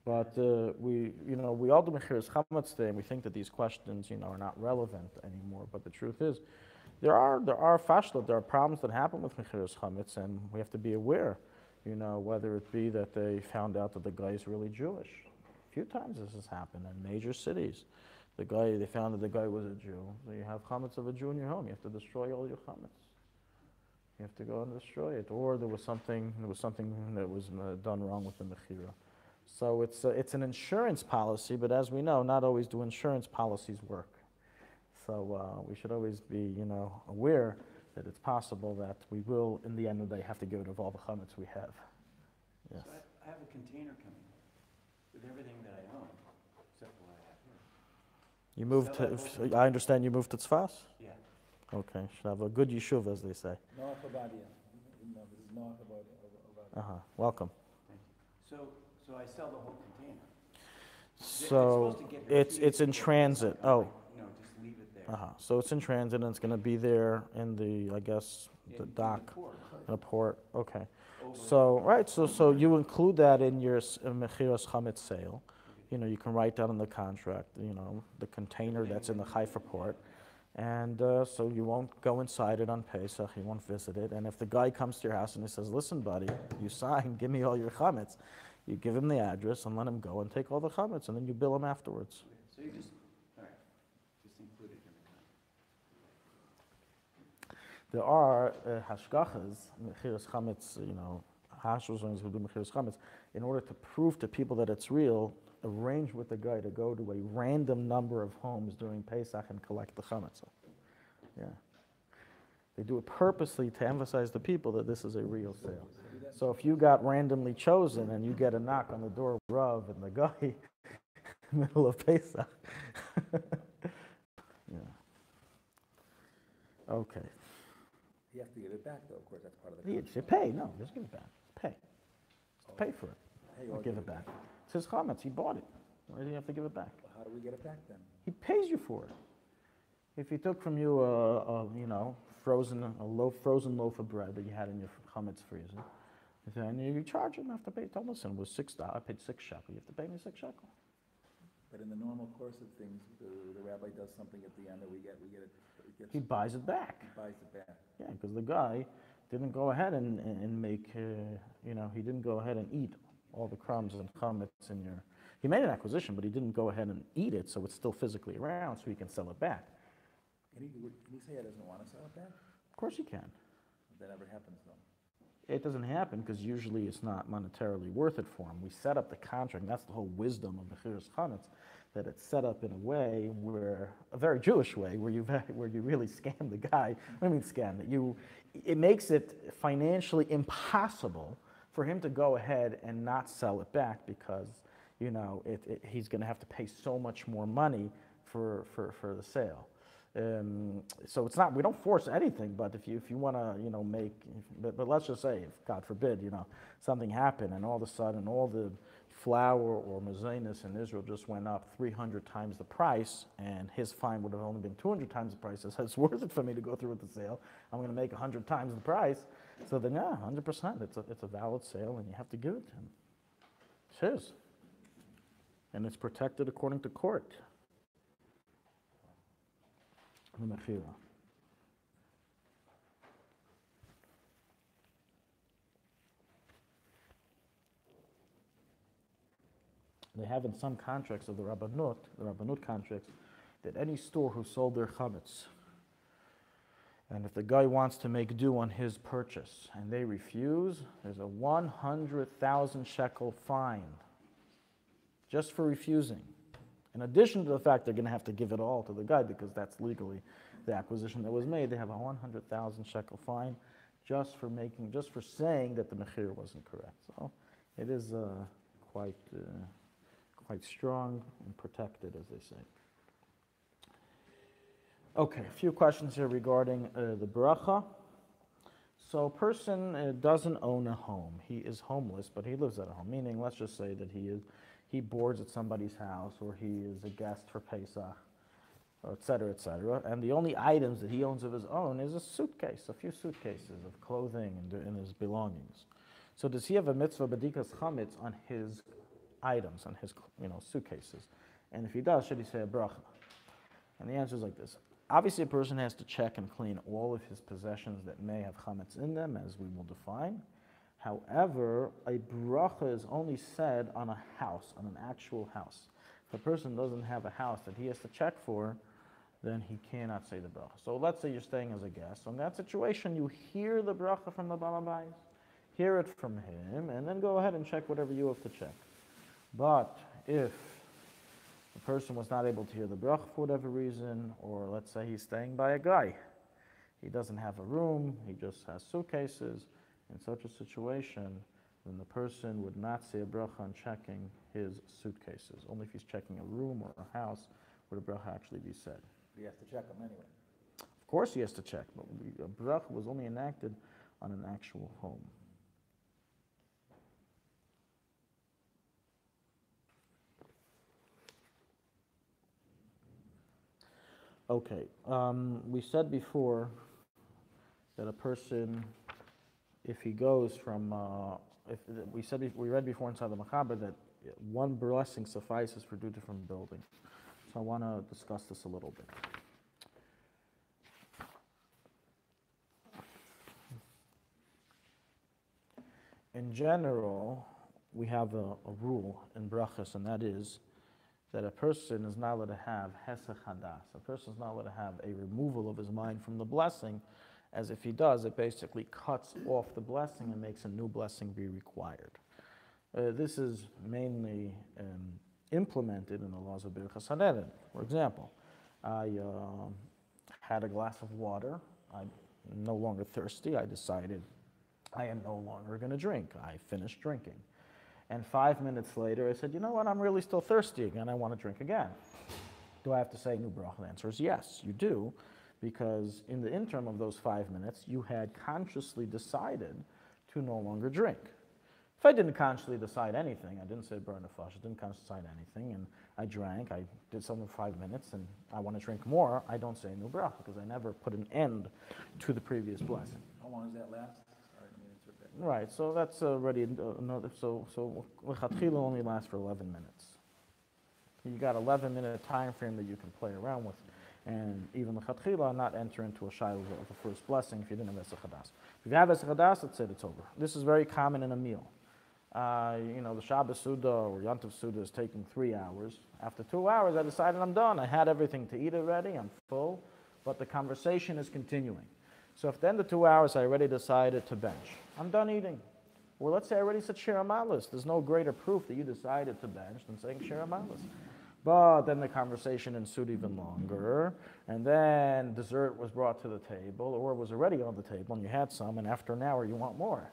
But we all do mechiras chametz today, and we think that these questions, are not relevant anymore. But the truth is, there are fashlat, there are problems that happen with mechiras chametz, and we have to be aware. Whether it be that they found out that the guy is really Jewish. A few times this has happened in major cities. They found that the guy was a Jew. So you have chametz of a Jew in your home. You have to destroy all your chametz. You have to go and destroy it. Or there was something that was done wrong with the mechira. So it's an insurance policy, but as we know, not always do insurance policies work. So we should always be, aware that it's possible that we will, in the end of the day, have to get rid of all the chametz we have. Yes. So I have a container coming with everything that I own, except for what I have here. You moved to, I understand you moved to Tzfas? Yeah. Okay, should have a good yeshuv, as they say. North Obadia. No, this is North Obadia. Welcome. Thank you. So I sell the whole container. So supposed to get here it's in transit. Oh. No, just leave it there. So it's in transit and it's going to be there in the, I guess, the In dock, port. in a port. Okay. Over- So, right, so you include that in your mechiras chametz sale. You know, you can write down in the contract, you know, the container that's in the Haifa port. And so you won't go inside it on Pesach, you won't visit it. And if the guy comes to your house and he says, listen, buddy, you signed, give me all your chametz, you give him the address and let him go and take all the chametz, and then you bill him afterwards. So you just, all right, just include it in the contract. There are hashgachas, mechiras chametz, you know, hashgachas who do mechiras chametz, in order to prove to people that it's real, arrange with the guy to go to a random number of homes during Pesach and collect the chametz. Yeah. They do it purposely to emphasize to people that this is a real sale. So if you got randomly chosen and you get a knock on the door of Rav and the guy in the middle of Pesach. Yeah. Okay. You have to give it back, though, of course, that's part of the You contract. should pay. No, just give it back. Pay. Pay for it. Hey, Don't or give it back. It's his chametz. He bought it. Why do you have to give it back? Well, how do we get it back then? He pays you for it. If he took from you a frozen loaf of bread that you had in your chametz freezer, then you charge him after pay. Tell him, listen, it was $6. I paid 6 shekel. You have to pay me 6 shekel. But in the normal course of things, the rabbi does something at the end that we get it He buys it back. he buys it back. Yeah, because the guy didn't go ahead and make, he didn't go ahead and eat all the crumbs and chametz in your. He made an acquisition, but he didn't go ahead and eat it, so it's still physically around, so he can sell it back. Can he say he doesn't want to sell it back? Of course he can. That never happens, though. It doesn't happen because usually it's not monetarily worth it for him. We set up the contract, and that's the whole wisdom of mechiras chametz, that it's set up in a way where, a very Jewish way, where you really scam the guy. I mean scam, it makes it financially impossible for him to go ahead and not sell it back because, he's going to have to pay so much more money for the sale. So it's not, we don't force anything, but if you want to, but let's just say, if God forbid, something happened and all of a sudden all the flour or mazanis in Israel just went up 300 times the price, and his fine would have only been 200 times the price. So it's worth it for me to go through with the sale. I'm going to make 100 times the price. So then, yeah, 100%. It's a valid sale, and you have to give it to him. It's his. And it's protected according to court. The mechira. They have in some contracts of the Rabbanut contracts, that any store who sold their chametz, and if the guy wants to make due on his purchase and they refuse, there's a 100,000 shekel fine just for refusing. In addition to the fact they're going to have to give it all to the guy because that's legally the acquisition that was made, they have a 100,000 shekel fine just for saying that the mechir wasn't correct. So it is quite strong and protected, as they say. Okay, a few questions here regarding the bracha. So a person doesn't own a home. He is homeless, but he lives at a home. Meaning, let's just say that he boards at somebody's house, or he is a guest for Pesach, et cetera, and the only items that he owns of his own is a few suitcases of clothing and his belongings. So does he have a mitzvah b'dikas chametz on his items, on his suitcases? And if he does, should he say a bracha? And the answer is like this. Obviously, a person has to check and clean all of his possessions that may have chametz in them, as we will define. However, a bracha is only said on a house, on an actual house. If a person doesn't have a house that he has to check for, then he cannot say the bracha. So let's say you're staying as a guest. So in that situation, you hear the bracha from the Bais, hear it from him, and then go ahead and check whatever you have to check. But if the person was not able to hear the bracha for whatever reason, or let's say he's staying by a guy, he doesn't have a room, he just has suitcases, in such a situation, then the person would not say a bracha on checking his suitcases. Only if he's checking a room or a house would a bracha actually be said. He has to check them anyway. Of course he has to check, but a bracha was only enacted on an actual home. Okay, we said before that a person, if he goes from, we read before inside the Machaber that one blessing suffices for two different buildings. So I want to discuss this a little bit. In general, we have a rule in brachas, and that is that a person is not allowed to have hesach hadas. A person is not allowed to have a removal of his mind from the blessing, as if he does, it basically cuts off the blessing and makes a new blessing be required. This is mainly implemented in the laws of Birchas Haneden. For example, I had a glass of water. I'm no longer thirsty. I decided I am no longer going to drink. I finished drinking. And 5 minutes later, I said, you know what, I'm really still thirsty again. I want to drink again. Do I have to say new bracha? The answer is yes, you do, because in the interim of those 5 minutes, you had consciously decided to no longer drink. If I didn't consciously decide anything, I didn't say burn a flush, I didn't consciously decide anything, and I drank, I did something for 5 minutes, and I want to drink more, I don't say new bracha, because I never put an end to the previous blessing. How long does that last? Sorry, I mean, it's okay. Right, so that's already another, so lechatchila only lasts for 11 minutes. You got 11-minute time frame that you can play around with, and even lechatchila not enter into a shiloh of the first blessing if you didn't have hesach hadas. If you have hesach hadas, that's it, it's over. This is very common in a meal. The Shabbos Suda or Yantiv Suda is taking 3 hours. After 2 hours, I decided I'm done. I had everything to eat already, I'm full, but the conversation is continuing. So if at the end of 2 hours I already decided to bench, I'm done eating. Or let's say I already said Shir Amalis. There's no greater proof that you decided to bench than saying Shir Amalis. But then the conversation ensued even longer, and then dessert was brought to the table, or was already on the table, and you had some, and after an hour you want more.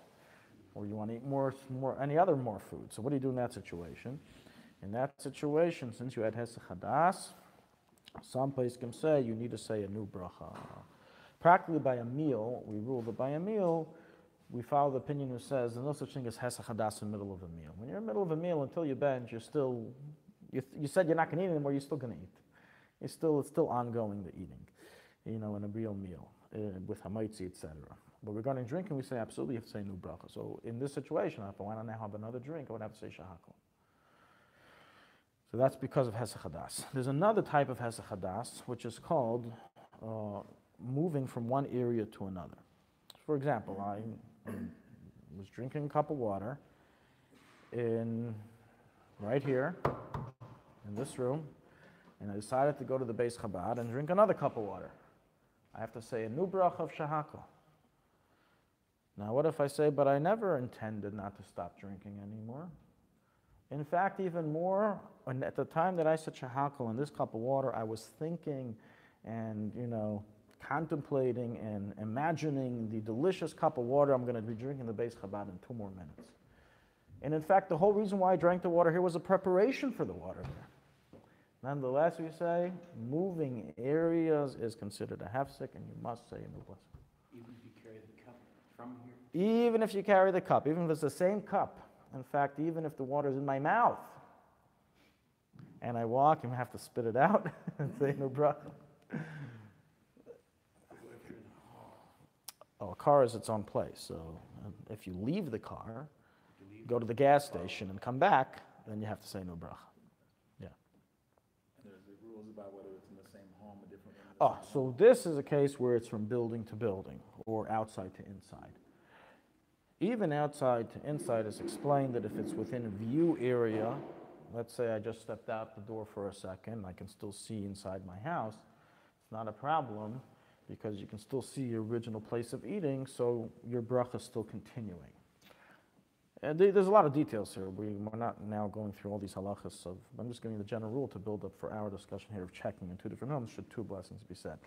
Or you want to eat more food. So what do you do in that situation? In that situation, since you had hesach hadas, some poskim say you need to say a new bracha. Practically by a meal, we rule that by a meal, we follow the opinion who says there's no such thing as hesach hadas in the middle of a meal. When you're in the middle of a meal, until you bench, you said you're not going to eat anymore, you're still going to eat. It's still ongoing, the eating, in a real meal, with hamaitzi, etc. But regarding drinking, we say absolutely you have to say new bracha. So in this situation, if I want to now have another drink, I would have to say shahakol. So that's because of hesach hadas. There's another type of hesach hadas, which is called moving from one area to another. For example, I was drinking a cup of water right here, in this room, and I decided to go to the Bais Chabad and drink another cup of water. I have to say a new bracha of shahakol. Now, what if I say, but I never intended not to stop drinking anymore? In fact, even more, at the time that I said shahakol in this cup of water, I was thinking and, contemplating and imagining the delicious cup of water I'm going to be drinking the Bais Chabad in 2 more minutes. And in fact, the whole reason why I drank the water here was a preparation for the water there. Nonetheless, we say, moving areas is considered a hefsek, and you must say a new blessing. Even if you carry the cup from here? Even if you carry the cup, even if it's the same cup. In fact, even if the water is in my mouth, and I walk and have to spit it out and say no bracha. Oh, a car is its own place. So if you leave the car, go to the gas station and come back, then you have to say no bracha. Yeah. And there's the rules about whether it's in the same home or different. Oh, so this is a case where it's from building to building or outside to inside. Even outside to inside is explained that if it's within a view area, let's say I just stepped out the door for a second, I can still see inside my house, it's not a problem because you can still see your original place of eating, so your bracha is still continuing. And there's a lot of details here. We're not now going through all these halachas I'm just giving you the general rule to build up for our discussion here of checking in 2 different homes should 2 blessings be said.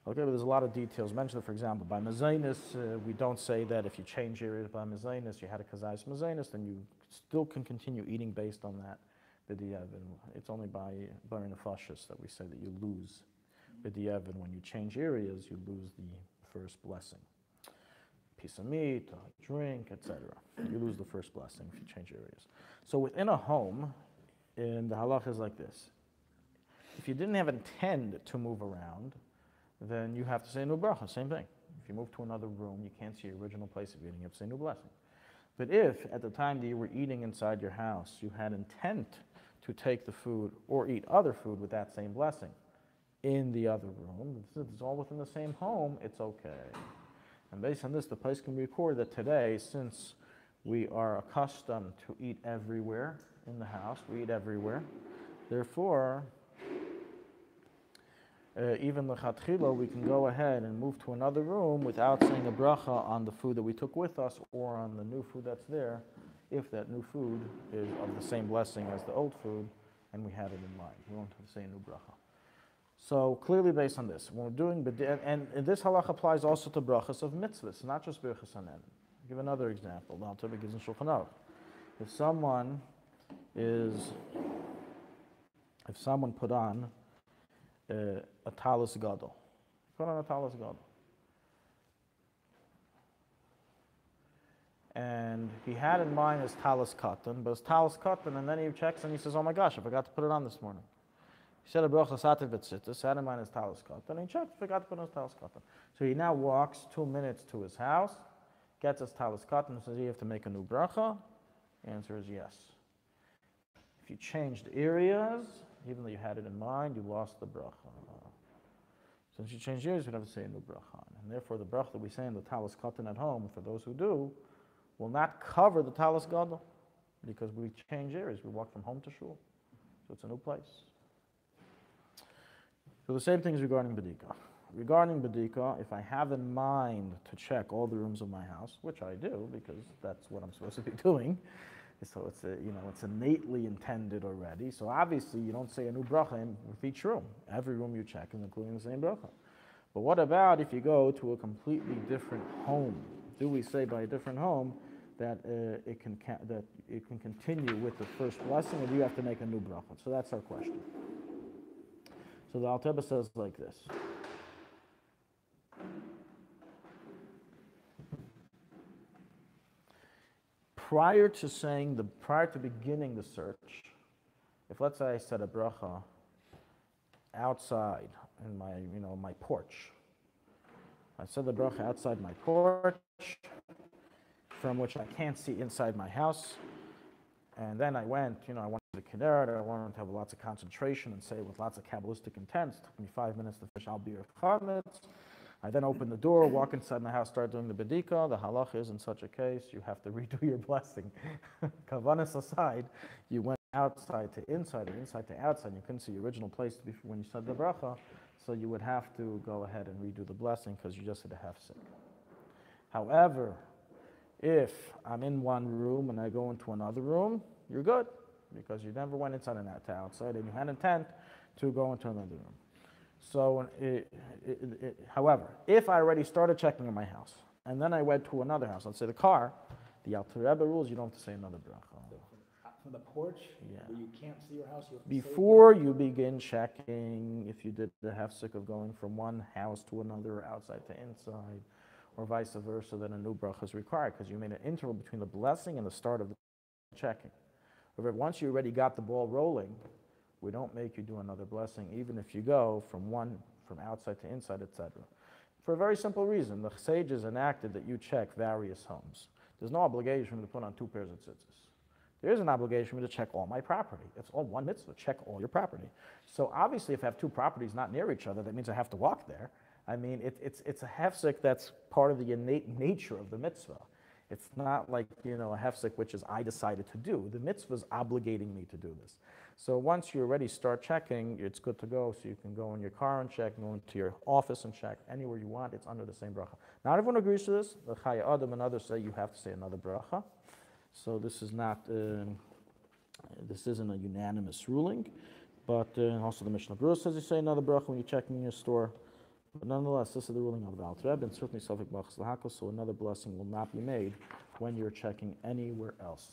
Okay, but there's a lot of details mentioned. For example, by mezainis, we don't say that if you change areas by mezainis, you had a kazayis mezainis, then you still can continue eating based on that. It's only by barin nefashis that we say that you lose b'di'evin. When you change areas, you lose the first blessing. Piece of meat, a drink, etc. You lose the first blessing if you change areas. So within a home, the halach is like this. If you didn't have intend to move around, then you have to say new bracha, same thing. If you move to another room, you can't see your original place of eating, you have to say new blessing. But if, at the time that you were eating inside your house, you had intent to take the food or eat other food with that same blessing in the other room, since it's all within the same home, it's okay. And based on this, the place can record that today, since we are accustomed to eat everywhere in the house, we eat everywhere, therefore, even l'chatchila, we can go ahead and move to another room without saying a bracha on the food that we took with us or on the new food that's there, if that new food is of the same blessing as the old food and we had it in mind. We won't have to say a new bracha. So clearly based on this, when we're doing, and this halach applies also to brachas of mitzvahs, not just birchas hanen. I'll give another example. The Alte gives in Shulchan Aruch. If someone put on a talis gadol. Put on a talis gadol. And he had in mind his talis katan, but his talis katan, and then he checks and he says, oh my gosh, I forgot to put it on this morning. He said a bracha sativ b'tzitzis, had in mind his talis katan, and he checked, forgot to put on his talis katan. So he now walks 2 minutes to his house, gets his talis katan, and says, you have to make a new bracha? The answer is yes. If you changed areas, even though you had it in mind, you lost the bracha. Since you changed areas, you'd have to say a new bracha. And therefore, the bracha that we say in the talis katan at home, for those who do, will not cover the talis gadol, because we change areas. We walk from home to shul. So it's a new place. So the same thing is regarding bedika. Regarding bedika, if I have in mind to check all the rooms of my house, which I do, because that's what I'm supposed to be doing, so it's innately intended already. So obviously you don't say a new bracha with each room. Every room you check is including the same bracha. But what about if you go to a completely different home? Do we say by a different home that it can continue with the first blessing, or do you have to make a new bracha? So that's our question. So the Alte says like this. Prior to beginning the search, if let's say I said a bracha outside in my porch, I said the bracha outside my porch, from which I can't see inside my house, and then I went, I wanted to kinneret, I wanted to have lots of concentration and say with lots of Kabbalistic intents. It took me 5 minutes to finish Al Bir Chametz. I then open the door, walk inside my house, start doing the bedika. The halach is, in such a case, you have to redo your blessing. Kavanas aside, you went outside to inside or inside to outside. You couldn't see your original place when you said the bracha, so you would have to go ahead and redo the blessing because you just did a half sick. However, if I'm in one room and I go into another room, you're good because you never went inside and to outside and you had intent to go into another room. So, however, if I already started checking in my house, and then I went to another house, let's say the car, the Alte Rebbe rules, you don't have to say another bracha. From the porch, where you can't see your house, you have to before you begin checking, if you did the hefsek of going from one house to another, outside to inside, or vice versa, then a new bracha is required, because you made an interval between the blessing and the start of the checking. However, once you already got the ball rolling, we don't make you do another blessing, even if you go from outside to inside, etc. For a very simple reason. The sages enacted that you check various homes. There's no obligation to put on 2 pairs of tzitzis. There is an obligation for me to check all my property. It's all one mitzvah, check all your property. So obviously if I have 2 properties not near each other, that means I have to walk there. I mean, it's a hefsek that's part of the innate nature of the mitzvah. It's not like, a hefsek which is I decided to do. The mitzvah is obligating me to do this. So once you already start checking, it's good to go. So you can go in your car and check, go into your office and check. Anywhere you want, it's under the same bracha. Not everyone agrees to this. The Chaya Adam and others say you have to say another bracha. So this is not, this isn't a unanimous ruling. But also the Mishnah Berurah says you say another bracha when you're checking in your store. But nonetheless, this is the ruling of the Alte Rebbe, and certainly Sofik Bachas Lahakos, so another blessing will not be made when you're checking anywhere else.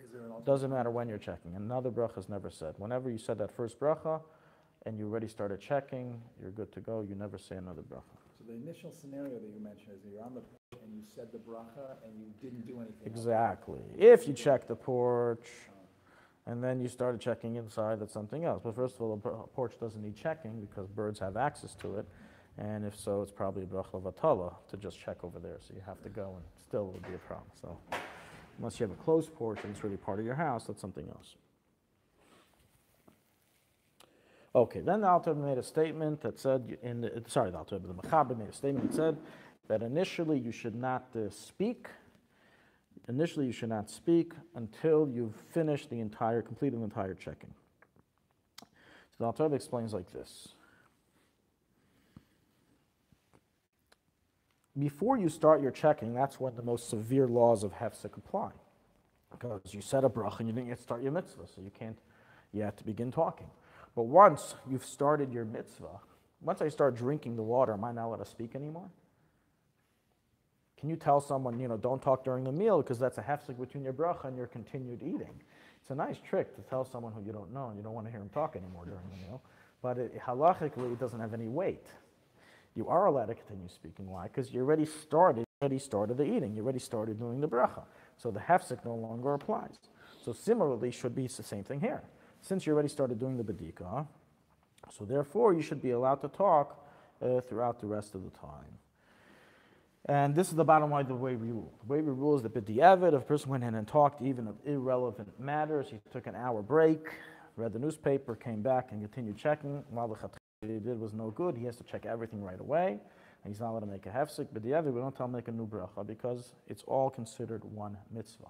Is there an alternate? Doesn't matter when you're checking. Another bracha is never said. Whenever you said that first bracha and you already started checking, you're good to go. You never say another bracha. So the initial scenario that you mentioned is that you're on the porch and you said the bracha and you didn't do anything else. Exactly. If you check the porch and then you started checking inside, that's something else. But first of all, the porch doesn't need checking because birds have access to it. And if so, it's probably a bracha vatala to just check over there. So you have to go, and still it would be a problem. So unless you have a closed porch and it's really part of your house, that's something else. Okay, then the Alte Rebbe made a statement that said, the Alte Rebbe, the Mechaber made a statement that said that initially you should not speak. Initially you should not speak until you've finished completed the entire checking. So the Alte Rebbe explains like this. Before you start your checking, that's when the most severe laws of hefsek apply. Because you said a bracha and you didn't yet start your mitzvah, so you have to begin talking. But once you've started your mitzvah, once I start drinking the water, am I not allowed to speak anymore? Can you tell someone, don't talk during the meal because that's a hefsek between your bracha and your continued eating? It's a nice trick to tell someone who you don't know and you don't want to hear him talk anymore during the meal. But halachically, it doesn't have any weight. You are allowed to continue speaking. Why? Because you already started the eating. You already started doing the bracha. So the hefsek no longer applies. So similarly, should be the same thing here. Since you already started doing the bedika, so therefore you should be allowed to talk throughout the rest of the time. And this is the bottom line, the way we rule. The way we rule is that b'di'evet, if a person went in and talked even of irrelevant matters, he took an hour break, read the newspaper, came back and continued checking. While the chatchila he did was no good, he has to check everything right away. And he's not allowed to make a hefsek. B'di'evet, we don't tell him to make a new bracha because it's all considered one mitzvah.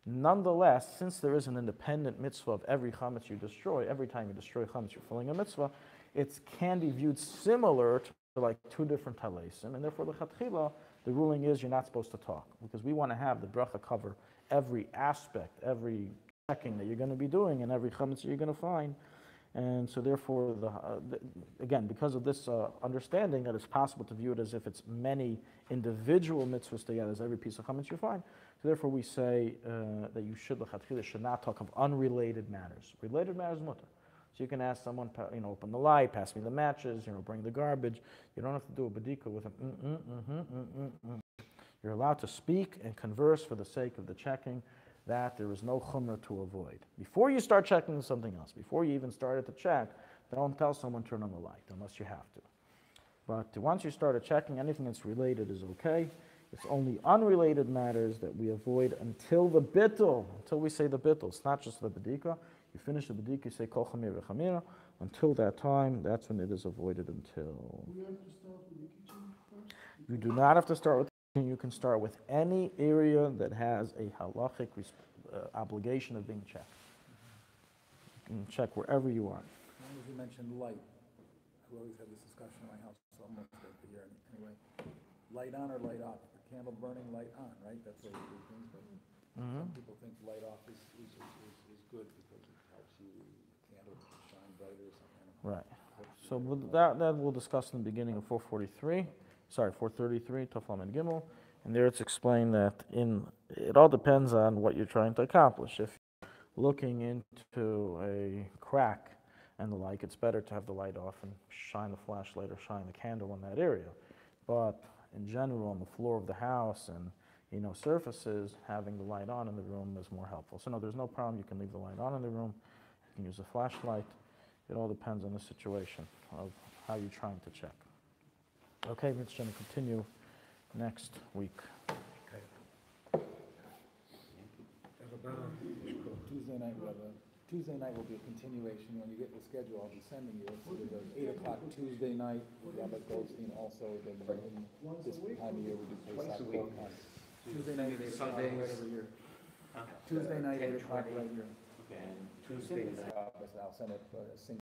Nonetheless, since there is an independent mitzvah of every chametz you destroy, every time you destroy chametz, you're fulfilling a mitzvah, it can be viewed similar to like two different talesim, and therefore the chatchila, the ruling is you're not supposed to talk, because we want to have the bracha cover every aspect, every checking that you're going to be doing, and every chametz that you're going to find. And so therefore, again, because of this understanding that it's possible to view it as if it's many individual mitzvahs together as every piece of chametz you find, so therefore we say that you should not talk of unrelated matters. Related matters mutter. So you can ask someone, open the light, pass me the matches, bring the garbage. You don't have to do a bedika with You're allowed to speak and converse for the sake of the checking, that there is no chumrah to avoid. Before you start checking something else, before you even started to check, don't tell someone turn on the light, unless you have to. But once you started checking, anything that's related is okay. It's only unrelated matters that we avoid until the bittul, until we say the bittul. It's not just the bedika. You finish the bedika, you say kol chamir v'chamira. Until that time, that's when it is avoided until. Do we have to start with the kitchen first? You do not have to start with the kitchen. You can start with any area that has a halachic obligation of being checked. You can check wherever you are. As long as you mentioned light, we always have this discussion in my house, so almost every year anyway. Light on or light off? The candle burning, light on, right? That's what we do things. But some people think light off is good because it helps you, the candle shine brighter or something. Right. So that we'll discuss in the beginning of 433. Sorry, 433, Taflam and Gimel. And there it's explained that it all depends on what you're trying to accomplish. If you're looking into a crack and the like, it's better to have the light off and shine the flashlight or shine the candle in that area. But in general, on the floor of the house and surfaces, having the light on in the room is more helpful. So no, there's no problem. You can leave the light on in the room. You can use a flashlight. It all depends on the situation of how you're trying to check. Okay, we're going to continue next week. Tuesday night will be a continuation. When you get the schedule, I'll be sending you. There's an 8 o'clock Tuesday night. Rabbi Goldstein also. Then this time of year we do Pesach. Tuesday night, 8 o'clock, right over here. Tuesday night, 8 o'clock, right here. Okay, and Tuesday is I'll send it.